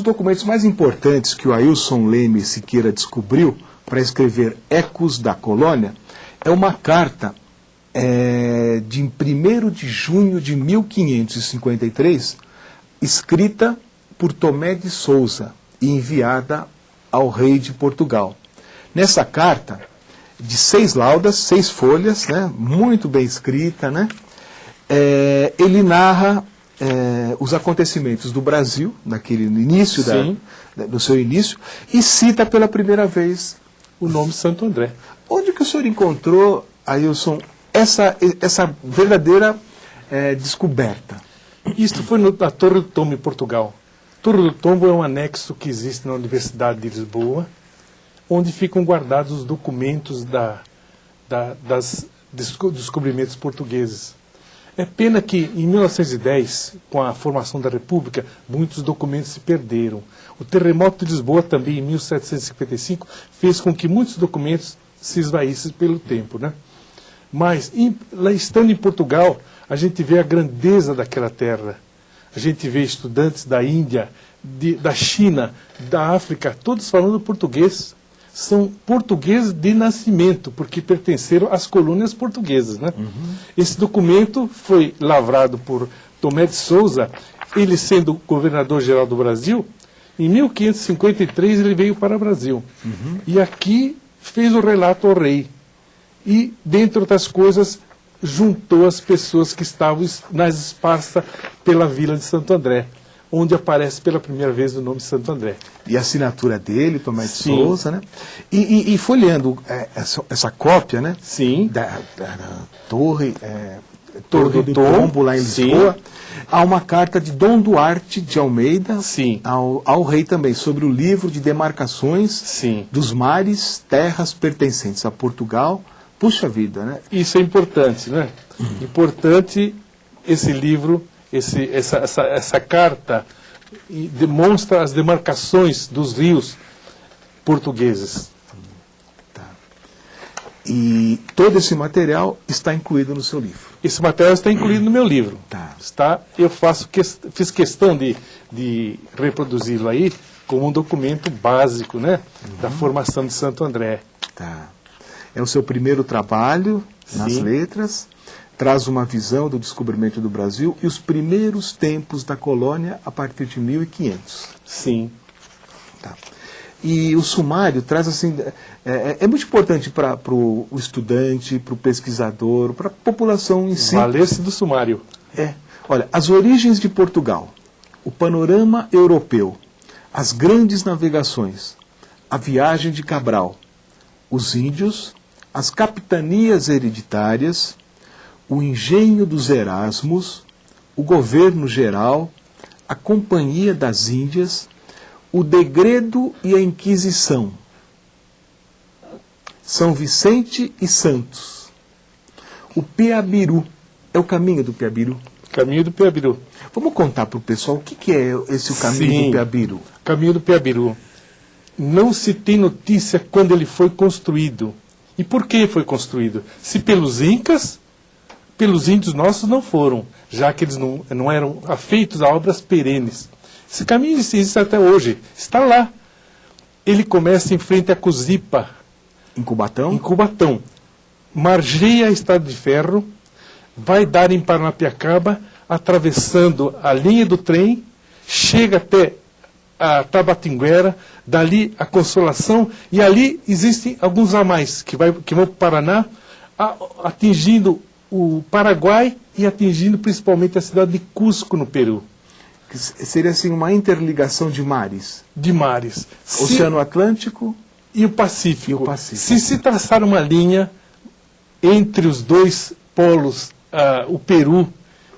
documentos mais importantes que o Ailson Leme Siqueira descobriu para escrever Ecos da Colônia é uma carta de 1º de junho de 1553, escrita por Tomé de Souza e enviada ao rei de Portugal. Nessa carta, de 6 laudas, 6 folhas, né, muito bem escrita, né, ele narra os acontecimentos do Brasil, naquele início, no seu início, e cita pela primeira vez o nome Santo André. Onde que o senhor encontrou, Ailson, essa verdadeira descoberta? Isto foi na Torre do Tombo, em Portugal. Torre do Tombo é um anexo que existe na Universidade de Lisboa, onde ficam guardados os documentos dos descobrimentos portugueses. É pena que, em 1910, com a formação da República, muitos documentos se perderam. O terremoto de Lisboa, também em 1755, fez com que muitos documentos se esvaíssem pelo tempo, né? Mas, lá estando em Portugal, a gente vê a grandeza daquela terra. A gente vê estudantes da Índia, da China, da África, todos falando português. São portugueses de nascimento, porque pertenceram às colônias portuguesas, né? Esse documento foi lavrado por Tomé de Souza, ele sendo governador-geral do Brasil. Em 1553 ele veio para o Brasil. E aqui fez o relato ao rei. E, dentre outras coisas, juntou as pessoas que estavam esparsas pela vila de Santo André, onde aparece pela primeira vez o nome Santo André. E a assinatura dele, Tomé de Souza, né? E folheando essa cópia, né? Sim. Da Torre do Tombo, lá em Lisboa, há uma carta de Dom Duarte de Almeida ao rei também, sobre o livro de demarcações dos mares, terras pertencentes a Portugal. Puxa vida, né? Isso é importante, né? Importante esse livro, essa carta demonstra as demarcações dos rios portugueses. Tá. E todo esse material está incluído no seu livro? Esse material está incluído no meu livro. Tá. Eu fiz questão de reproduzi-lo aí como um documento básico, né, da formação de Santo André. Tá. É o seu primeiro trabalho nas letras, traz uma visão do descobrimento do Brasil e os primeiros tempos da colônia a partir de 1500. Sim. Tá. E o sumário traz assim, é muito importante para o estudante, para o pesquisador, para a população em si. Valer-se do sumário. Olha, as origens de Portugal, o panorama europeu, as grandes navegações, a viagem de Cabral, os índios, as capitanias hereditárias, o engenho dos Erasmos, o governo geral, a Companhia das Índias, o degredo e a Inquisição, São Vicente e Santos, o Piabiru, é o caminho do Piabiru. Caminho do Piabiru. Vamos contar para o pessoal o que é esse caminho do Piabiru. Caminho do Piabiru. Não se tem notícia quando ele foi construído. E por que foi construído? Se pelos incas, pelos índios nossos não foram, já que eles não eram afeitos a obras perenes. Esse caminho existe até hoje, está lá. Ele começa em frente a Cusipa. Em Cubatão? Em Cubatão. Margeia a Estrada de Ferro, vai dar em Paranapiacaba, atravessando a linha do trem, chega até a Tabatinguera, dali a Consolação, e ali existem alguns ramais que vão para o Paraná, atingindo o Paraguai e atingindo principalmente a cidade de Cusco, no Peru. Seria assim uma interligação de mares? De mares. Oceano Atlântico e o Pacífico. E o Pacífico. Se traçar uma linha entre os dois polos, o Peru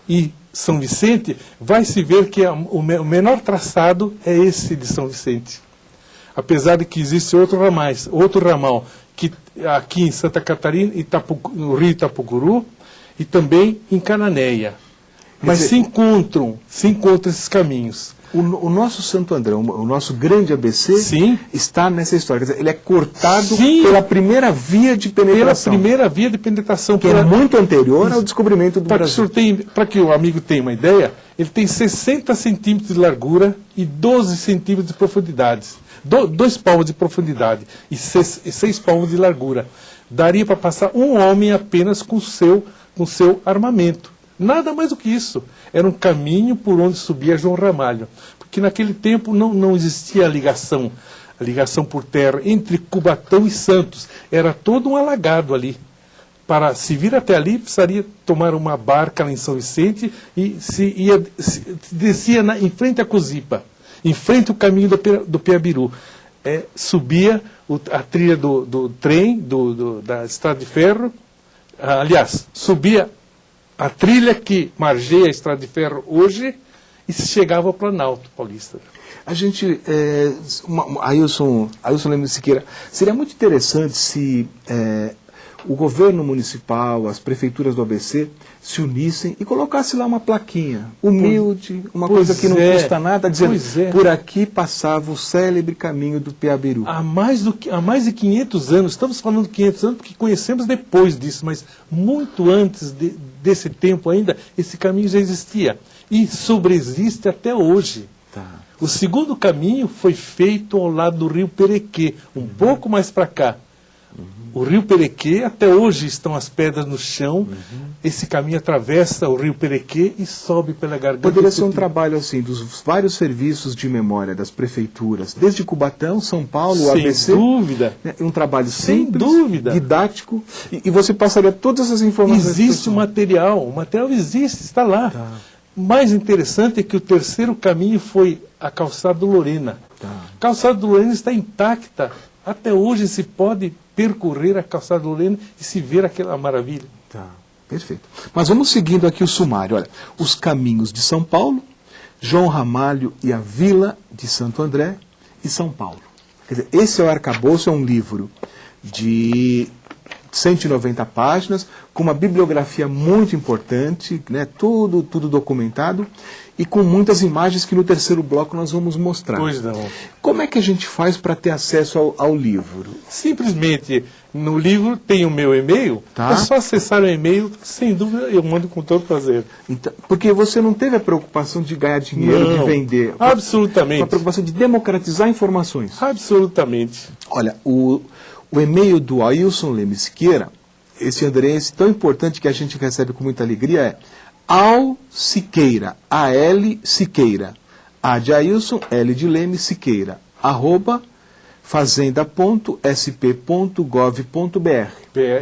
e São Vicente, vai se ver que o menor traçado é esse de São Vicente. Apesar de que existe outro ramal, que aqui em Santa Catarina, no Rio Itapucuru, e também em Cananéia. Mas se encontram esses caminhos. O nosso Santo André, o nosso grande ABC, está nessa história. Quer dizer, ele é cortado pela primeira via de penetração. Pela primeira via de penetração. Que é muito anterior ao descobrimento do Brasil. Para que o amigo tenha uma ideia, Ele tem 60 centímetros de largura e 12 centímetros de profundidade. 2 palmos de profundidade e 6 palmos de largura. Daria para passar um homem apenas com seu armamento. Nada mais do que isso. Era um caminho por onde subia João Ramalho. Porque naquele tempo não existia a ligação por terra entre Cubatão e Santos. Era todo um alagado ali. Para se vir até ali, precisaria tomar uma barca lá em São Vicente e descia em frente à Cozipa, em frente ao caminho do Piabiru. Subia a trilha do trem, da estrada de ferro, aliás, subia a trilha que margeia a estrada de ferro hoje e se chegava ao Planalto Paulista. A gente, Ailson Leme Siqueira, seria muito interessante se o governo municipal, as prefeituras do ABC se unissem e colocassem lá uma plaquinha, humilde, uma coisa que não custa nada, dizendo, por aqui passava o célebre caminho do Piabiru. Há mais de 500 anos, estamos falando de 500 anos porque conhecemos depois disso, mas muito antes desse tempo ainda, esse caminho já existia e sobreexiste até hoje. Tá. O segundo caminho foi feito ao lado do rio Perequê, um pouco mais para cá. O rio Perequê, até hoje estão as pedras no chão, esse caminho atravessa o rio Perequê e sobe pela garganta. Poderia ser um trabalho assim, dos vários serviços de memória das prefeituras, desde Cubatão, São Paulo, ABC. Sem dúvida. Né, um trabalho Sem simples, dúvida. didático, e você passaria todas essas informações. Existe o material existe, está lá. Tá. O mais interessante é que o terceiro caminho foi a Calçada do Lorena. Tá. A Calçada do Lorena está intacta. Até hoje se pode percorrer a Calçada do Lorena e se ver aquela maravilha. Tá, perfeito. Mas vamos seguindo aqui o sumário. Olha, os caminhos de São Paulo, João Ramalho e a Vila de Santo André e São Paulo. Quer dizer, esse é o Arcabouço, é um livro de 190 páginas, com uma bibliografia muito importante, né, tudo documentado, e com muitas imagens que no terceiro bloco nós vamos mostrar. Pois não. Como é que a gente faz para ter acesso ao livro? Simplesmente, no livro tem o meu e-mail, Tá. é só acessar o e-mail, sem dúvida eu mando com todo prazer. Então, porque você não teve a preocupação de ganhar dinheiro, Não, de vender. absolutamente. A preocupação de democratizar informações. Absolutamente. Olha, o e-mail do Ailson Leme Siqueira, esse endereço tão importante que a gente recebe com muita alegria é Siqueira, A-L Siqueira, A de Ailson, L de Leme Siqueira, @fazenda.sp.gov.br.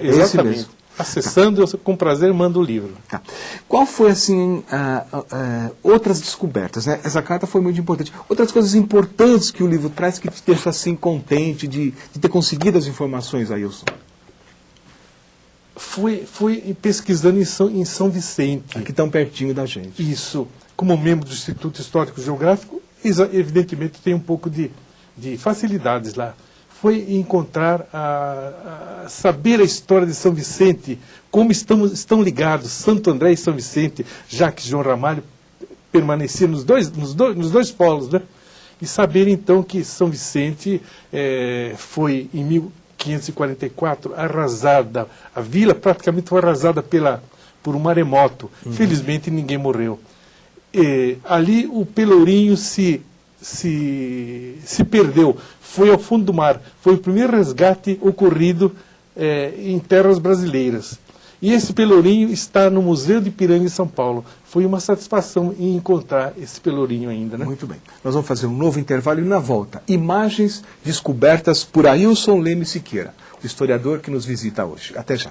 Exatamente. Acessando, eu com prazer mando o livro. Tá. Qual foi, assim, outras descobertas, né? Essa carta foi muito importante. Outras coisas importantes que o livro traz que te deixa, assim, contente de ter conseguido as informações, Ailson? Fui pesquisando em São Vicente. Aqui tão pertinho da gente. Isso. Como membro do Instituto Histórico Geográfico, evidentemente tem um pouco de facilidades lá. Foi encontrar, saber a história de São Vicente, como estão ligados Santo André e São Vicente, já que João Ramalho permanecia nos dois polos, né? E saber então que São Vicente foi em 1544 arrasada, a vila praticamente foi arrasada por um maremoto. Felizmente ninguém morreu. Ali o Pelourinho se perdeu, foi ao fundo do mar, foi o primeiro resgate ocorrido em terras brasileiras. E esse Pelourinho está no Museu de Ipiranga em São Paulo. Foi uma satisfação em encontrar esse Pelourinho ainda, né? Muito bem. Nós vamos fazer um novo intervalo e na volta, imagens descobertas por Ailson Leme Siqueira, o historiador que nos visita hoje. Até já.